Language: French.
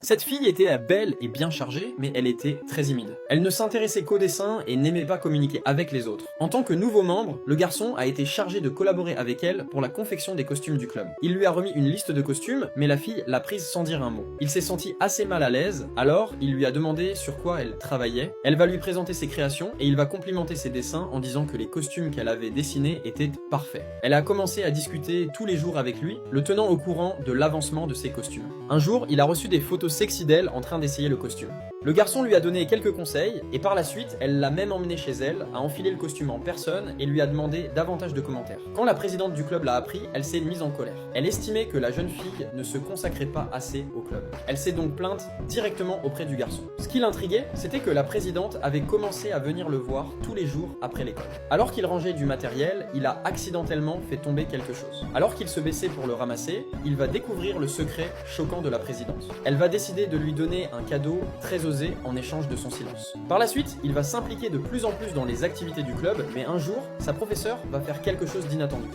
Cette fille était belle et bien chargée, mais elle était très timide. Elle ne s'intéressait qu'au dessin et n'aimait pas communiquer avec les autres. En tant que nouveau membre, le garçon a été chargé de collaborer avec elle pour la confection des costumes du club. Il lui a remis une liste de costumes, mais la fille l'a prise sans dire un mot. Il s'est senti assez mal à l'aise, alors il lui a demandé sur quoi elle travaillait. Elle va lui présenter ses créations et il va complimenter ses dessins en disant que les costumes qu'elle avait dessinés étaient parfaits. Elle a commencé à discuter tous les jours avec lui, le tenant au courant de l'avancement de ses costumes. Un jour, il a reçu des photos sexy d'elle en train d'essayer le costume. Le garçon lui a donné quelques conseils et par la suite, elle l'a même emmené chez elle, a enfilé le costume en personne et lui a demandé davantage de commentaires. Quand la présidente du club l'a appris, elle s'est mise en colère. Elle estimait que la jeune fille ne se consacrait pas assez au club. Elle s'est donc plainte directement auprès du garçon. Ce qui l'intriguait, c'était que la présidente avait commencé à venir le voir tous les jours après l'école. Alors qu'il rangeait du matériel, il a accidentellement fait tomber quelque chose. Alors qu'il se baissait pour le ramasser, il va découvrir le secret choquant de la présidente. Elle va décider de lui donner un cadeau très osé en échange de son silence. Par la suite, il va s'impliquer de plus en plus dans les activités du club, mais un jour, sa professeure va faire quelque chose d'inattendu.